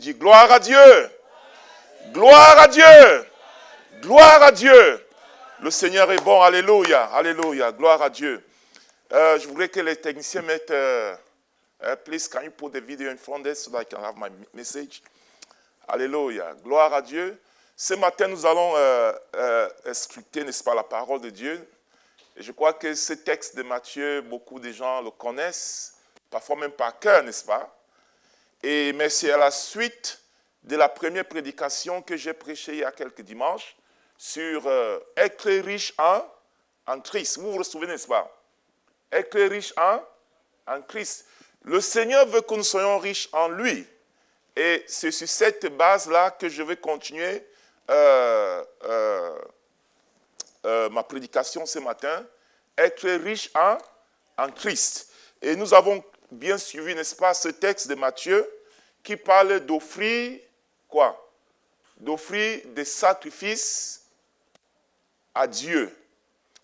dis gloire à Dieu. Gloire à Dieu. Gloire à Dieu. Le Seigneur est bon. Alléluia. Alléluia. Gloire à Dieu. Je voudrais que les techniciens mettent, please, can you put the video in front there so that I can have my message? Alléluia. Gloire à Dieu. Ce matin, nous allons scruter, n'est-ce pas, la parole de Dieu. Et je crois que ce texte de Matthieu, beaucoup de gens le connaissent, parfois même par cœur, n'est-ce pas? Mais c'est à la suite de la première prédication que j'ai prêchée il y a quelques dimanches sur être riche en Christ. Vous vous souvenez, n'est-ce pas? Être riche en Christ. Le Seigneur veut que nous soyons riches en lui. Et c'est sur cette base-là que je vais continuer ma prédication ce matin. Être riche en Christ. Et nous avons bien suivi, n'est-ce pas, ce texte de Matthieu qui parle d'offrir quoi? D'offrir des sacrifices à Dieu.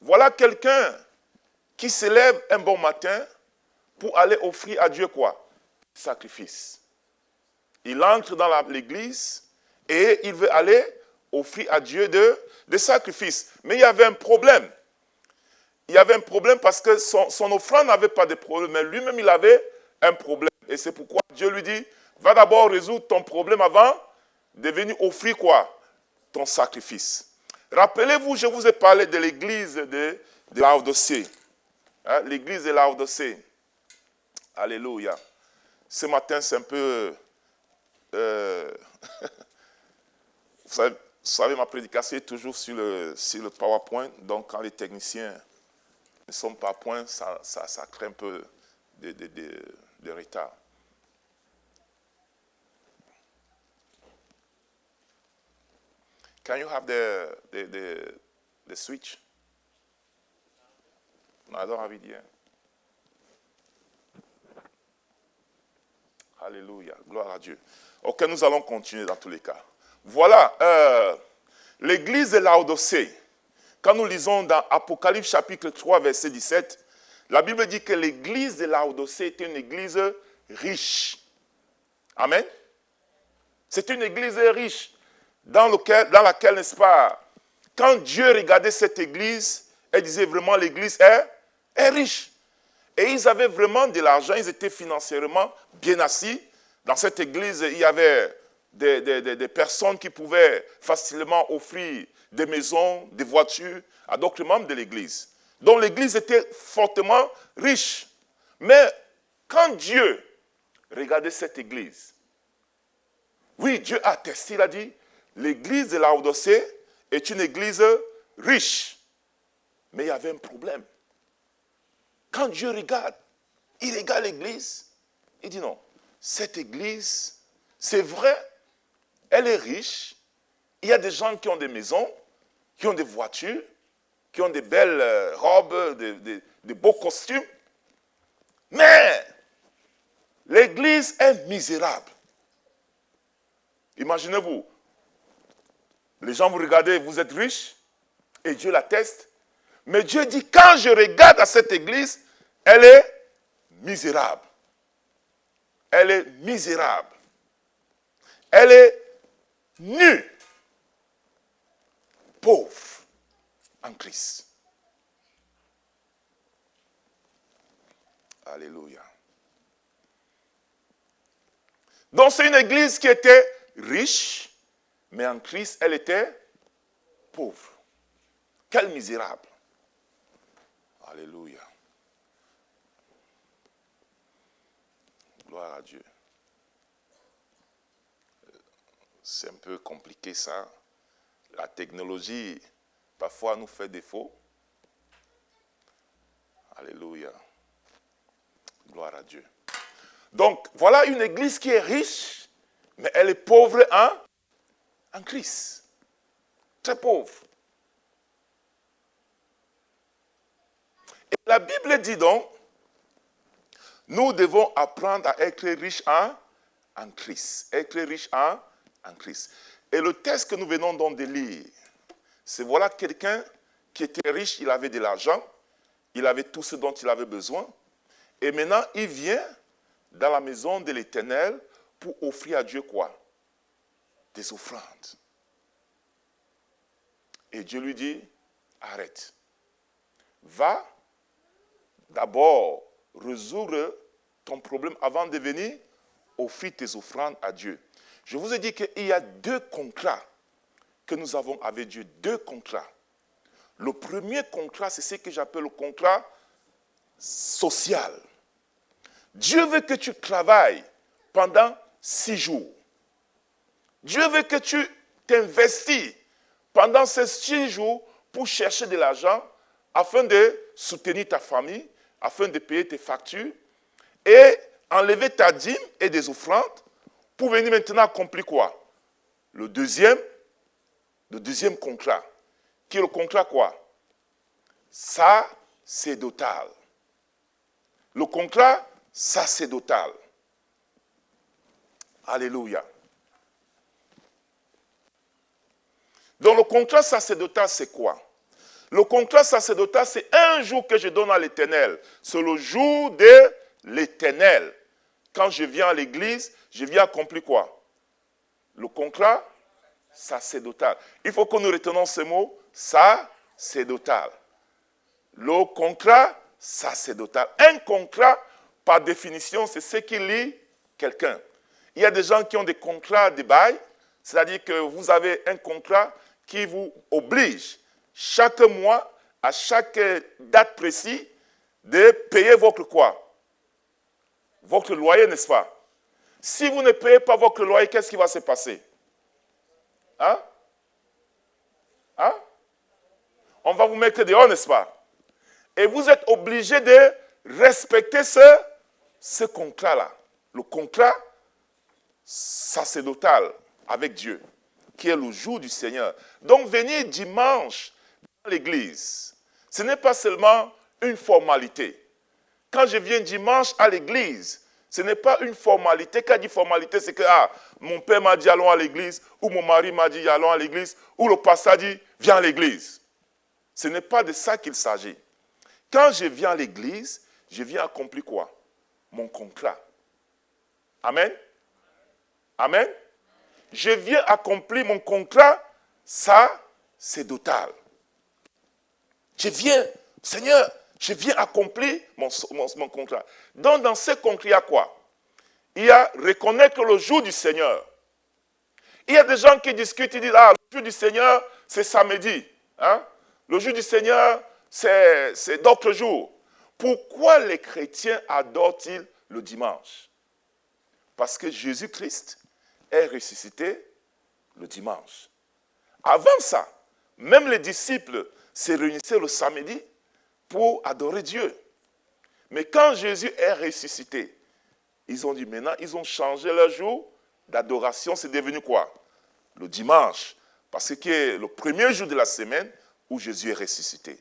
Voilà quelqu'un qui se lève un bon matin pour aller offrir à Dieu quoi? Sacrifice. Il entre dans l'église et il veut aller offrir à Dieu des sacrifices. Mais il y avait un problème. Il y avait un problème parce que son offrande n'avait pas de problème, mais lui-même il avait un problème. Et c'est pourquoi Dieu lui dit, va d'abord résoudre ton problème avant de venir offrir quoi? Ton sacrifice. Rappelez-vous, je vous ai parlé de l'église de Laodicée. Hein, l'église de Laodicée. Alléluia. Ce matin, c'est un peu... vous savez, ma prédication est toujours sur le PowerPoint. Donc, quand les techniciens ne sont pas à point, ça crée un peu de retard. Can you have the switch? No, I don't have it yet. Alléluia, gloire à Dieu. Ok, nous allons continuer dans tous les cas. Voilà, l'église de Laodicée. Quand nous lisons dans Apocalypse chapitre 3, verset 17, la Bible dit que l'église de Laodicée était une église riche. Amen. C'est une église riche dans laquelle, n'est-ce pas, quand Dieu regardait cette église, elle disait vraiment l'église est riche. Et ils avaient vraiment de l'argent, ils étaient financièrement bien assis. Dans cette église, il y avait des personnes qui pouvaient facilement offrir des maisons, des voitures à d'autres membres de l'église. Donc l'église était fortement riche. Mais quand Dieu regardait cette église, oui, Dieu a attesté, il a dit, l'église de Laodicée est une église riche. Mais il y avait un problème. Quand Dieu regarde, il regarde l'église, il dit non, cette église, c'est vrai, elle est riche. Il y a des gens qui ont des maisons, qui ont des voitures, qui ont des belles robes, des beaux costumes. Mais l'église est misérable. Imaginez-vous, les gens vous regardez, vous êtes riches, et Dieu l'atteste. Mais Dieu dit, quand je regarde à cette église, elle est misérable. Elle est misérable. Elle est nue, pauvre en Christ. Alléluia. Donc c'est une église qui était riche, mais en Christ, elle était pauvre. Quel misérable. Alléluia. Gloire à Dieu. C'est un peu compliqué ça. La technologie, parfois, nous fait défaut. Alléluia. Gloire à Dieu. Donc, voilà une église qui est riche, mais elle est pauvre en Christ. Très pauvre. Et la Bible dit donc, nous devons apprendre à être riches en Christ. Être riches en Christ. Et le texte que nous venons donc de lire, c'est voilà quelqu'un qui était riche, il avait de l'argent, il avait tout ce dont il avait besoin. Et maintenant, il vient dans la maison de l'Éternel pour offrir à Dieu quoi? des offrandes. Et Dieu lui dit, arrête. Va d'abord résoudre ton problème avant de venir offrir tes offrandes à Dieu. Je vous ai dit qu'il y a 2 contrats que nous avons avec Dieu, 2 contrats. Le premier contrat, c'est ce que j'appelle le contrat social. Dieu veut que tu travailles pendant 6 jours. Dieu veut que tu t'investis pendant ces 6 jours pour chercher de l'argent afin de soutenir ta famille, afin de payer tes factures et enlever ta dîme et des offrandes pour venir maintenant accomplir quoi? Le deuxième contrat, qui est le contrat quoi? Sacerdotal. Le contrat sacerdotal. Alléluia. Donc le contrat sacerdotal, c'est quoi? Le contrat sacerdotal, c'est un jour que je donne à l'Éternel. C'est le jour de l'Éternel. Quand je viens à l'église, je viens accomplir quoi? Le contrat sacerdotal. Il faut que nous retenions ce mot, sacerdotal. Le contrat sacerdotal. Un contrat, par définition, c'est ce qui lie quelqu'un. Il y a des gens qui ont des contrats de bail, c'est-à-dire que vous avez un contrat qui vous oblige chaque mois, à chaque date précise, de payer votre quoi? Votre loyer, n'est-ce pas? Si vous ne payez pas votre loyer, qu'est-ce qui va se passer? Hein? On va vous mettre dehors, n'est-ce pas? Et vous êtes obligé de respecter ce contrat-là. Le contrat sacerdotal avec Dieu, qui est le jour du Seigneur. Donc, venir dimanche dans l'église, ce n'est pas seulement une formalité. Quand je viens dimanche à l'église, ce n'est pas une formalité. Quand je dis formalité, c'est que mon père m'a dit allons à l'église, ou mon mari m'a dit allons à l'église, ou le pasteur dit viens à l'église. Ce n'est pas de ça qu'il s'agit. Quand je viens à l'église, je viens accomplir quoi? Mon contrat. Amen. Amen. Je viens accomplir mon contrat sacerdotal. Je viens, Seigneur, je viens accomplir mon contrat. Donc, dans ce contrat, il y a quoi? Il y a reconnaître le jour du Seigneur. Il y a des gens qui discutent, ils disent, le jour du Seigneur, c'est samedi. Hein? Le jour du Seigneur, c'est d'autres jours. Pourquoi les chrétiens adorent-ils le dimanche? Parce que Jésus-Christ est ressuscité le dimanche. Avant ça, même les disciples se réunissaient le samedi pour adorer Dieu. Mais quand Jésus est ressuscité, ils ont dit maintenant, ils ont changé leur jour d'adoration. C'est devenu quoi? Le dimanche. Parce que c'est le premier jour de la semaine où Jésus est ressuscité.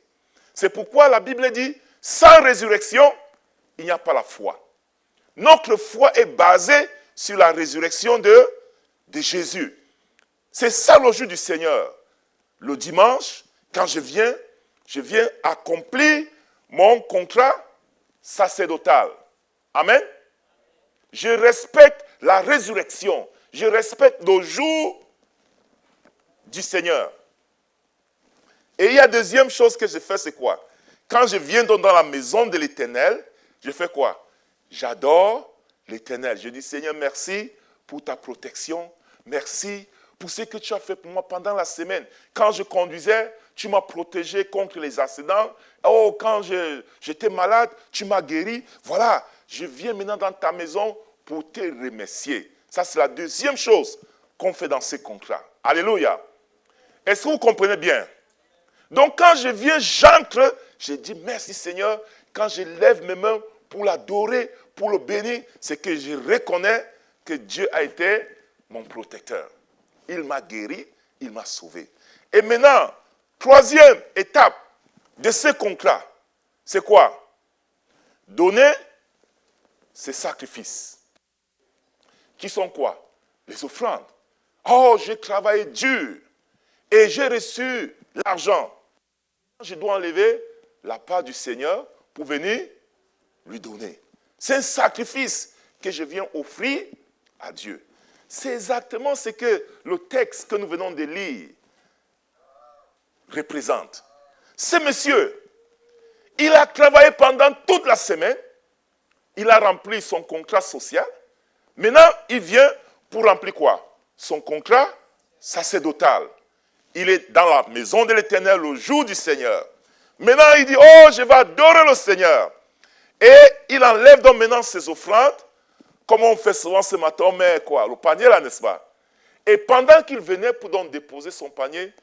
C'est pourquoi la Bible dit, sans résurrection, il n'y a pas la foi. Notre foi est basée sur la résurrection de Jésus. C'est ça le jour du Seigneur. Le dimanche, quand je viens accomplir mon contrat sacerdotal. Amen. Je respecte la résurrection. Je respecte le jour du Seigneur. Et il y a deuxième chose que je fais, c'est quoi? Quand je viens dans la maison de l'Éternel, je fais quoi? J'adore l'Éternel. Je dis, Seigneur, merci pour ta protection. Merci pour ce que tu as fait pour moi pendant la semaine. Quand je conduisais, tu m'as protégé contre les accidents. Oh, quand j'étais malade, tu m'as guéri. Voilà, je viens maintenant dans ta maison pour te remercier. Ça, c'est la deuxième chose qu'on fait dans ces contrats. Alléluia. Est-ce que vous comprenez bien? Donc, quand je viens, j'entre, je dis merci Seigneur. Quand je lève mes mains pour l'adorer, pour le bénir, c'est que je reconnais que Dieu a été mon protecteur. Il m'a guéri, il m'a sauvé. Et maintenant, troisième étape de ce contrat, c'est quoi? Donner ces sacrifices. Qui sont quoi? Les offrandes. Oh, j'ai travaillé dur et j'ai reçu l'argent. Je dois enlever la part du Seigneur pour venir lui donner. C'est un sacrifice que je viens offrir à Dieu. C'est exactement ce que le texte que nous venons de lire représente. Ce monsieur, il a travaillé pendant toute la semaine, il a rempli son contrat social. Maintenant, il vient pour remplir quoi? Son contrat sacerdotal. Il est dans la maison de l'Éternel le jour du Seigneur. Maintenant, il dit, oh, je vais adorer le Seigneur. Et il enlève donc maintenant ses offrandes, comme on fait souvent ce matin, on met quoi? Le panier là, n'est-ce pas? Et pendant qu'il venait pour donc déposer son panier,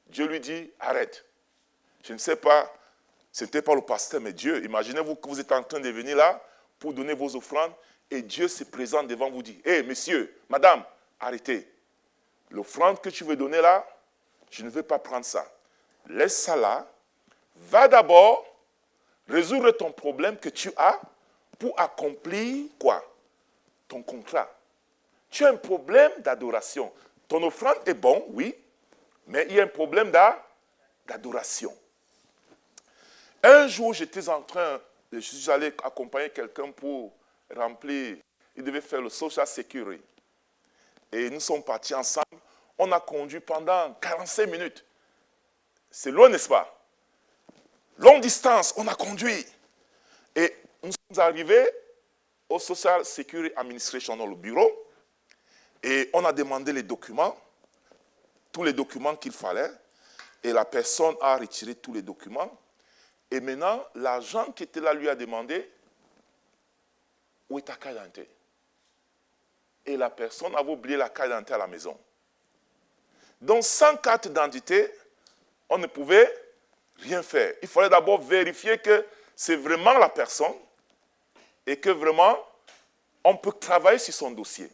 Dieu lui dit, arrête. Je ne sais pas, ce n'était pas le pasteur, mais Dieu. Imaginez-vous que vous êtes en train de venir là pour donner vos offrandes et Dieu se présente devant vous, dit, hé, monsieur, madame, arrêtez. L'offrande que tu veux donner là, je ne veux pas prendre ça. Laisse ça là. Va d'abord résoudre ton problème que tu as pour accomplir quoi? Ton contrat. Tu as un problème d'adoration. Ton offrande est bon, oui, mais il y a un problème d'adoration. Un jour, je suis allé accompagner quelqu'un pour remplir, il devait faire le Social Security. Et nous sommes partis ensemble. On a conduit pendant 45 minutes. C'est loin, n'est-ce pas? Longue distance, on a conduit. Et nous sommes arrivés au Social Security Administration, dans le bureau. Et on a demandé les documents, tous les documents qu'il fallait. Et la personne a retiré tous les documents. Et maintenant, l'agent qui était là lui a demandé, où est ta carte d'identité? Et la personne avait oublié la carte d'identité à la maison. Donc, sans carte d'identité, on ne pouvait rien faire. Il fallait d'abord vérifier que c'est vraiment la personne et que vraiment, on peut travailler sur son dossier.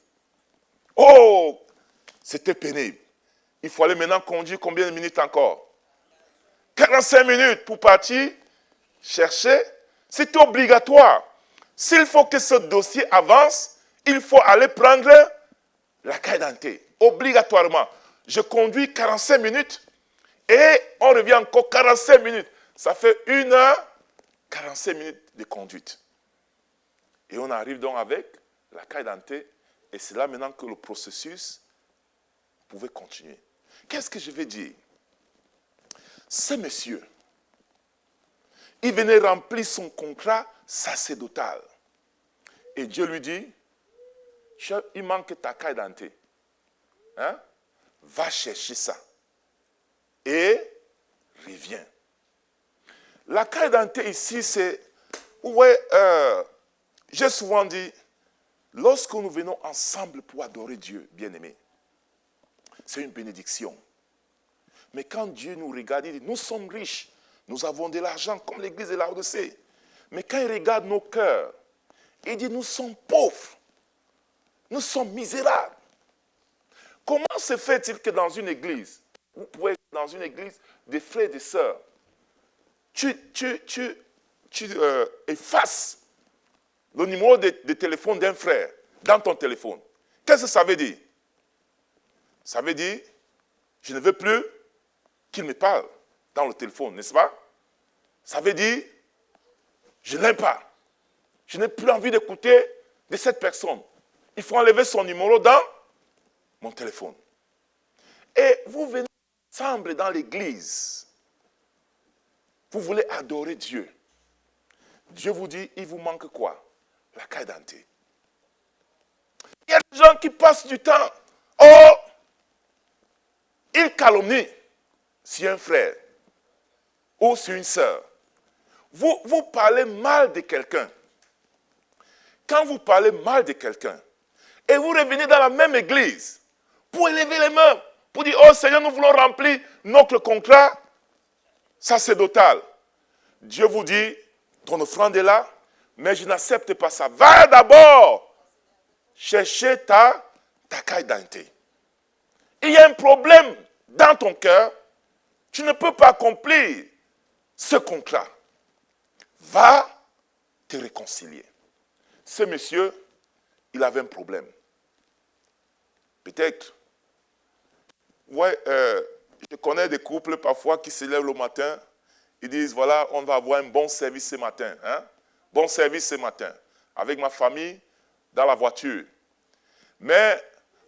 Oh, c'était pénible. Il fallait maintenant conduire combien de minutes encore? 45 minutes pour partir chercher. C'est obligatoire. S'il faut que ce dossier avance, il faut aller prendre la carte d'identité. Obligatoirement. Je conduis 45 minutes et on revient encore 45 minutes. Ça fait 1 heure, 45 minutes de conduite. Et on arrive donc avec la carte d'identité et c'est là maintenant que le processus pouvait continuer. Qu'est-ce que je vais dire? Ce monsieur, il venait remplir son contrat sacerdotal. Et Dieu lui dit, il manque ta carte d'identité. Hein? Va chercher ça. Et reviens. La carte d'identité ici, c'est... Ouais, j'ai souvent dit, lorsque nous venons ensemble pour adorer Dieu, bien-aimé, c'est une bénédiction. Mais quand Dieu nous regarde, il dit, nous sommes riches, nous avons de l'argent comme l'église de Laodicée. Mais quand il regarde nos cœurs, il dit, nous sommes pauvres, nous sommes misérables. Comment se fait-il que dans une église, vous pouvez être dans une église des frères et des sœurs, tu effaces le numéro de téléphone d'un frère dans ton téléphone. Qu'est-ce que ça veut dire? Ça veut dire, je ne veux plus qu'il me parle dans le téléphone, n'est-ce pas? Ça veut dire, je ne l'aime pas. Je n'ai plus envie d'écouter de cette personne. Il faut enlever son numéro dans mon téléphone. Et vous venez ensemble dans l'église. Vous voulez adorer Dieu. Dieu vous dit, il vous manque quoi? La carte d'identité. Il y a des gens qui passent du temps. Oh, ils calomnient sur un frère ou sur une sœur. Vous parlez mal de quelqu'un. Quand vous parlez mal de quelqu'un, et vous revenez dans la même église, pour élever les mains, pour dire, oh Seigneur, nous voulons remplir notre contrat sacerdotal. Dieu vous dit, ton offrande est là, mais je n'accepte pas ça. Va d'abord chercher ta carte d'identité. Il y a un problème dans ton cœur, tu ne peux pas accomplir ce contrat. Va te réconcilier. Ce monsieur, il avait un problème. Peut-être, je connais des couples parfois qui se lèvent le matin, ils disent, voilà, on va avoir un bon service ce matin. Hein? Bon service ce matin, avec ma famille, dans la voiture. Mais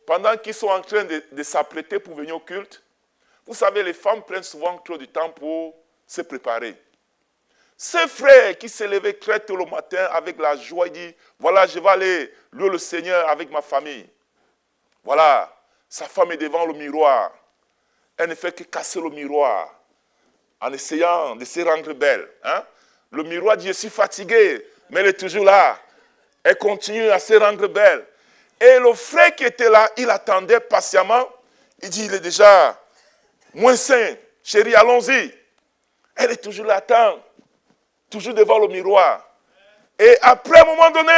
pendant qu'ils sont en train de s'apprêter pour venir au culte, vous savez, les femmes prennent souvent trop du temps pour se préparer. Ce frère qui s'est levé très tôt le matin avec la joie, il dit, voilà, je vais aller louer le Seigneur avec ma famille. Voilà, sa femme est devant le miroir. Elle ne fait que casser le miroir en essayant de se rendre belle. Hein? Le miroir dit, je suis fatigué, mais elle est toujours là. Elle continue à se rendre belle. Et le frère qui était là, il attendait patiemment. Il dit, il est déjà moins sain. Chérie, allons-y. Elle est toujours là, attend. Toujours devant le miroir. Et après, à un moment donné,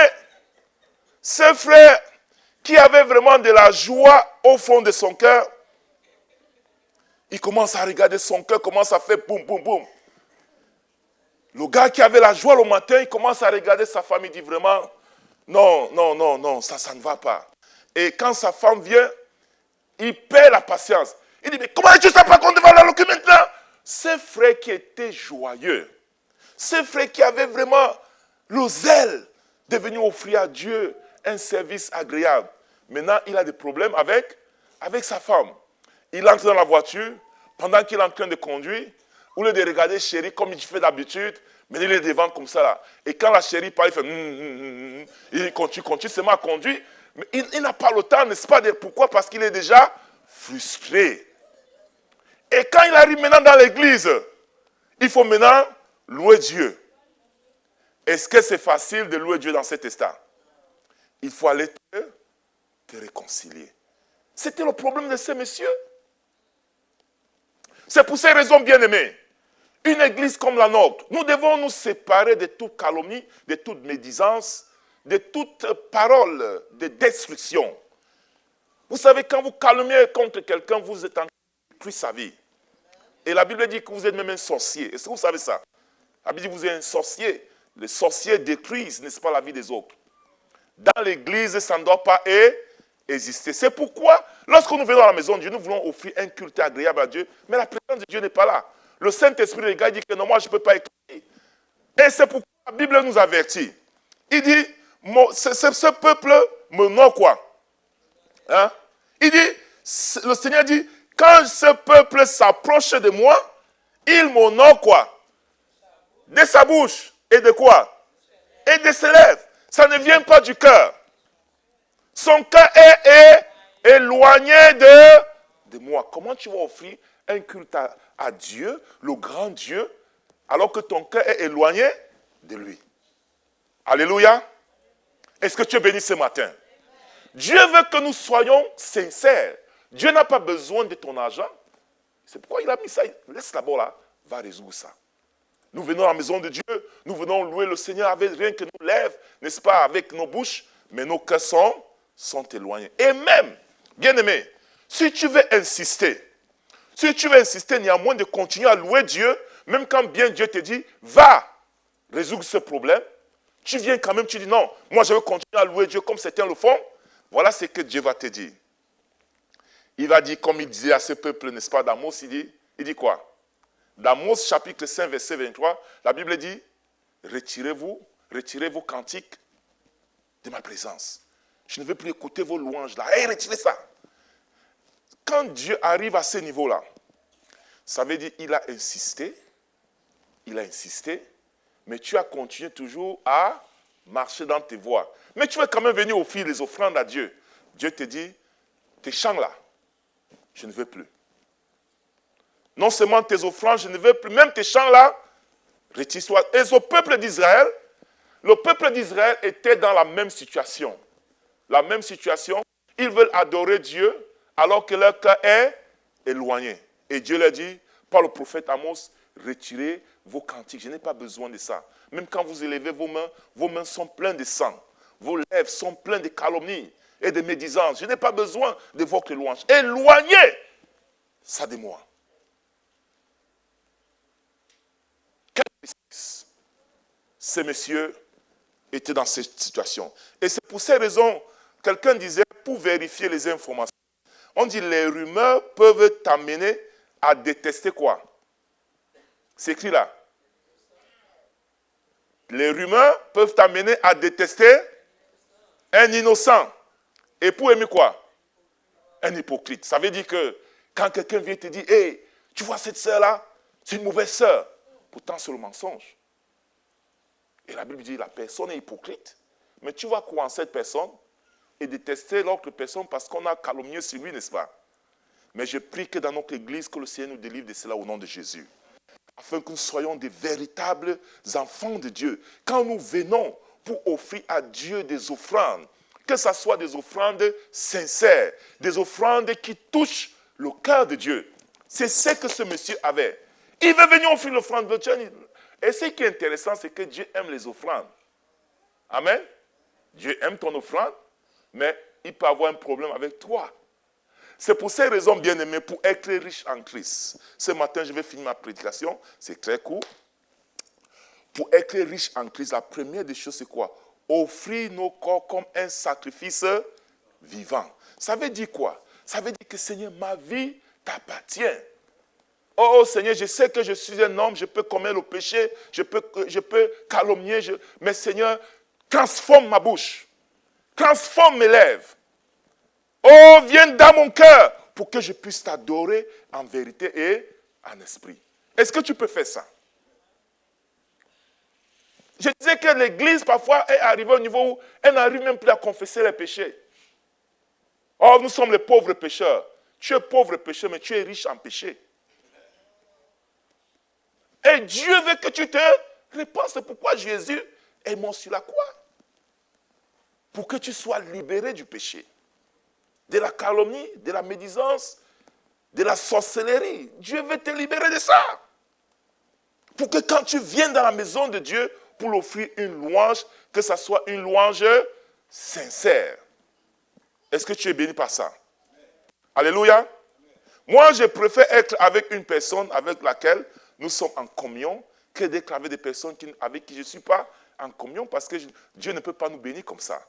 ce frère qui avait vraiment de la joie au fond de son cœur, il commence à regarder son cœur, commence à faire boum, boum, boum. Le gars qui avait la joie le matin, il commence à regarder sa femme, il dit vraiment, non, ça ne va pas. Et quand sa femme vient, il perd la patience. Il dit, mais comment tu ne sais pas qu'on devait aller à l'occuper maintenant? Ce frère qui était joyeux, ce frère qui avait vraiment le zèle de venir offrir à Dieu un service agréable. Maintenant, il a des problèmes avec sa femme. Il entre dans la voiture, pendant qu'il est en train de conduire, au lieu de regarder chérie comme il fait d'habitude, mais il est devant comme ça là. Et quand la chérie parle, il fait il continue seulement à conduire. Mais il n'a pas le temps, n'est-ce pas? Pourquoi? Parce qu'il est déjà frustré. Et quand il arrive maintenant dans l'église, il faut maintenant louer Dieu. Est-ce que c'est facile de louer Dieu dans cet état? Il faut aller te réconcilier. C'était le problème de ces messieurs. C'est pour ces raisons, bien-aimés, une église comme la nôtre, nous devons nous séparer de toute calomnie, de toute médisance, de toute parole de destruction. Vous savez, quand vous calomniez contre quelqu'un, vous êtes en train de détruire sa vie. Et la Bible dit que vous êtes même un sorcier. Est-ce que vous savez ça? La Bible dit que vous êtes un sorcier. Les sorciers détruisent, n'est-ce pas, la vie des autres. Dans l'église, ça ne doit pas exister. C'est pourquoi, lorsque nous venons à la maison de Dieu, nous voulons offrir un culte agréable à Dieu, mais la présence de Dieu n'est pas là. Le Saint-Esprit, les gars, dit que non, moi, je ne peux pas écrire. Et c'est pourquoi la Bible nous avertit. Il dit, ce peuple me nomme quoi? Hein? Il dit, le Seigneur dit, quand ce peuple s'approche de moi, il me nomme quoi? De sa bouche. Et de quoi? Et de ses lèvres. Ça ne vient pas du cœur. Son cœur est éloigné de moi. Comment tu vas offrir un culte à Dieu, le grand Dieu, alors que ton cœur est éloigné de lui? Alléluia. Est-ce que tu es béni ce matin? Dieu veut que nous soyons sincères. Dieu n'a pas besoin de ton argent. C'est pourquoi il a mis ça. Laisse d'abord là, va résoudre ça. Nous venons à la maison de Dieu, nous venons louer le Seigneur avec rien que nos lèvres, n'est-ce pas, avec nos bouches, mais nos cœurs sont éloignés. Et même, bien-aimé, si tu veux insister néanmoins de continuer à louer Dieu, même quand bien Dieu te dit, va résoudre ce problème, tu viens quand même, tu dis non, moi je veux continuer à louer Dieu comme certains le font, voilà ce que Dieu va te dire. Il va dire, comme il disait à ce peuple, n'est-ce pas, d'Amos, il dit quoi? Dans Amos chapitre 5, verset 23, la Bible dit, retirez vos cantiques de ma présence. Je ne veux plus écouter vos louanges là. Hey, retirez ça. Quand Dieu arrive à ce niveau-là, ça veut dire qu'il a insisté, mais tu as continué toujours à marcher dans tes voies. Mais tu veux quand même venir offrir les offrandes à Dieu. Dieu te dit, tes chants là, je ne veux plus. Non seulement tes offrandes, je ne veux plus, même tes chants là, retire-toi. Et le peuple d'Israël était dans la même situation. La même situation, ils veulent adorer Dieu alors que leur cœur est éloigné. Et Dieu leur dit, par le prophète Amos, retirez vos cantiques, je n'ai pas besoin de ça. Même quand vous élevez vos mains sont pleines de sang. Vos lèvres sont pleines de calomnies et de médisances. Je n'ai pas besoin de votre louange. Éloignez ça de moi. Ces messieurs étaient dans cette situation. Et c'est pour ces raisons, quelqu'un disait, pour vérifier les informations, on dit les rumeurs peuvent t'amener à détester quoi? C'est écrit là. Les rumeurs peuvent t'amener à détester un innocent. Et pour aimer quoi? un hypocrite. Ça veut dire que quand quelqu'un vient te dire, hey, tu vois cette sœur-là, c'est une mauvaise sœur. Pourtant, c'est le mensonge. Et la Bible dit, la personne est hypocrite. Mais tu vas croire en cette personne et détester l'autre personne parce qu'on a calomnié sur lui, n'est-ce pas? Mais je prie que dans notre église, que le Seigneur nous délivre de cela au nom de Jésus. Afin que nous soyons des véritables enfants de Dieu. Quand nous venons pour offrir à Dieu des offrandes, que ce soit des offrandes sincères, des offrandes qui touchent le cœur de Dieu. C'est ce que ce monsieur avait. Il veut venir offrir l'offrande de Dieu. Et ce qui est intéressant, c'est que Dieu aime les offrandes. Amen. Dieu aime ton offrande, mais il peut avoir un problème avec toi. C'est pour ces raisons, bien-aimés, pour être riche en Christ. Ce matin, je vais finir ma prédication. C'est très court. Pour être riche en Christ, la première des choses, c'est quoi? Offrir nos corps comme un sacrifice vivant. Ça veut dire quoi? Ça veut dire que, Seigneur, ma vie t'appartient. Oh Seigneur, je sais que je suis un homme, je peux commettre le péché, je peux calomnier, mais Seigneur, transforme ma bouche, transforme mes lèvres. Oh, viens dans mon cœur pour que je puisse t'adorer en vérité et en esprit. Est-ce que tu peux faire ça? Je disais que l'Église, parfois, est arrivée au niveau où elle n'arrive même plus à confesser les péchés. Oh, nous sommes les pauvres pécheurs. Tu es pauvre pécheur, mais tu es riche en péché. Et Dieu veut que tu te répandes. C'est pourquoi Jésus est mort sur la croix. Pour que tu sois libéré du péché. De la calomnie, de la médisance, de la sorcellerie. Dieu veut te libérer de ça. Pour que quand tu viens dans la maison de Dieu, pour l'offrir une louange, que ce soit une louange sincère. Est-ce que tu es béni par ça? Alléluia. Moi, je préfère être avec une personne avec laquelle nous sommes en communion que d'être avec des personnes avec qui je ne suis pas en communion parce que Dieu ne peut pas nous bénir comme ça.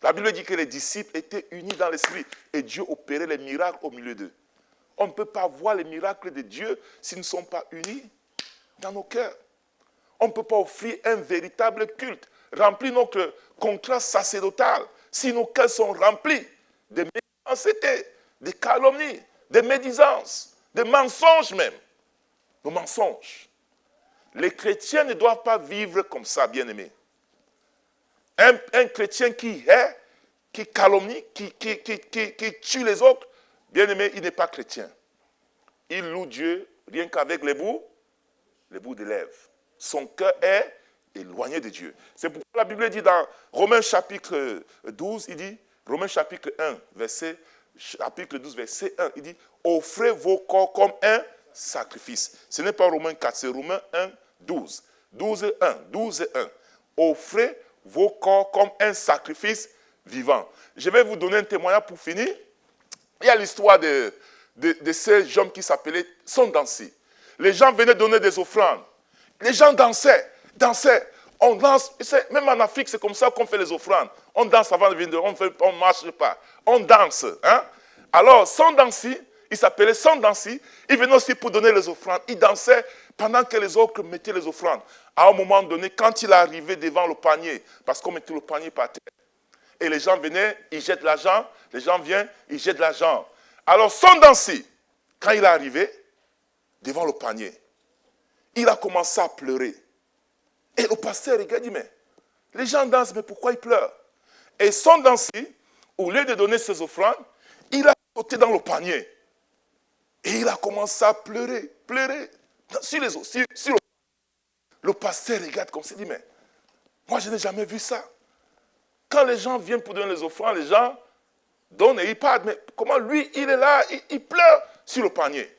La Bible dit que les disciples étaient unis dans l'esprit et Dieu opérait les miracles au milieu d'eux. On ne peut pas voir les miracles de Dieu s'ils ne sont pas unis dans nos cœurs. On ne peut pas offrir un véritable culte, remplir notre contrat sacerdotal si nos cœurs sont remplis de méchanceté, de calomnie, de médisance, de mensonges même. Nos mensonges. Les chrétiens ne doivent pas vivre comme ça, bien-aimés. Un chrétien qui est, qui calomnie, qui tue les autres, bien-aimé, il n'est pas chrétien. Il loue Dieu rien qu'avec les bouts des lèvres. Son cœur est éloigné de Dieu. C'est pourquoi la Bible dit dans Romains chapitre 12, il dit, Romains chapitre 12, verset 1, il dit, offrez vos corps comme un sacrifice. Ce n'est pas Romains 4, c'est Romains 1, 12. 12, 1. Offrez vos corps comme un sacrifice vivant. Je vais vous donner un témoignage pour finir. Il y a l'histoire de ces hommes qui s'appelaient Sondansi. Les gens venaient donner des offrandes. Les gens dansaient. On danse, même en Afrique, c'est comme ça qu'on fait les offrandes. On danse avant de venir, on ne marche pas. On danse. Hein? Alors, Sondansi, il s'appelait Sondansi, il venait aussi pour donner les offrandes. Il dansait pendant que les autres mettaient les offrandes. À un moment donné, quand il arrivait devant le panier, parce qu'on mettait le panier par terre, et les gens venaient, ils jettent l'argent, les gens viennent, ils jettent l'argent. Alors, Sondansi, quand il est arrivé devant le panier, il a commencé à pleurer. Et le pasteur regarde, dit, mais les gens dansent, mais pourquoi ils pleurent? Et Sondansi, au lieu de donner ses offrandes, il a sauté dans le panier. Et il a commencé à pleurer sur les eaux, sur le pasteur regarde comme ça, il dit, mais moi je n'ai jamais vu ça. Quand les gens viennent pour donner les offrandes, les gens donnent et ils partent. Mais comment lui, il est là, il pleure sur le panier.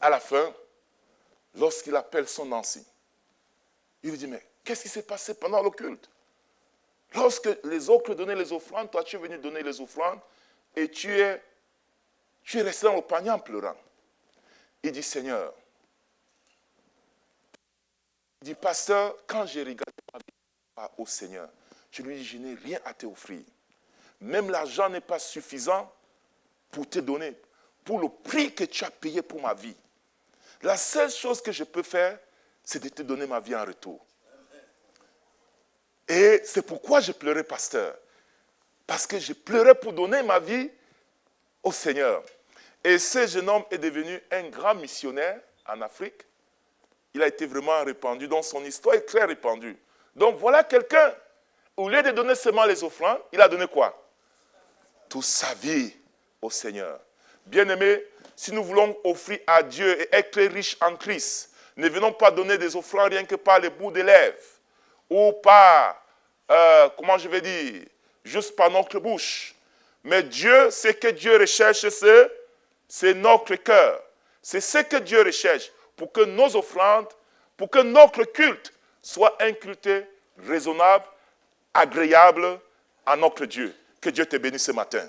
À la fin, lorsqu'il appelle son ancien, il lui dit, mais qu'est-ce qui s'est passé pendant le culte? Lorsque les autres donnaient les offrandes, toi tu es venu donner les offrandes et tu es resté dans le panier en pleurant. Il dit, Seigneur, il dit, pasteur, quand j'ai regardé au Seigneur, je lui dis, je n'ai rien à te offrir. Même l'argent n'est pas suffisant pour te donner, pour le prix que tu as payé pour ma vie. La seule chose que je peux faire, c'est de te donner ma vie en retour. Et c'est pourquoi je pleurais, pasteur. Parce que je pleurais pour donner ma vie au Seigneur. Et ce jeune homme est devenu un grand missionnaire en Afrique. Il a été vraiment répandu, donc son histoire est très répandue. Donc voilà quelqu'un, au lieu de donner seulement les offrandes, il a donné quoi? Toute sa vie au Seigneur. Bien-aimés, si nous voulons offrir à Dieu et être très riches en Christ, ne venons pas donner des offrandes rien que par les bouts des lèvres ou par, comment je vais dire, juste par notre bouche. Mais Dieu, ce que Dieu recherche, c'est notre cœur. C'est ce que Dieu recherche pour que nos offrandes, pour que notre culte soit un culte raisonnable, agréable à notre Dieu. Que Dieu te bénisse ce matin.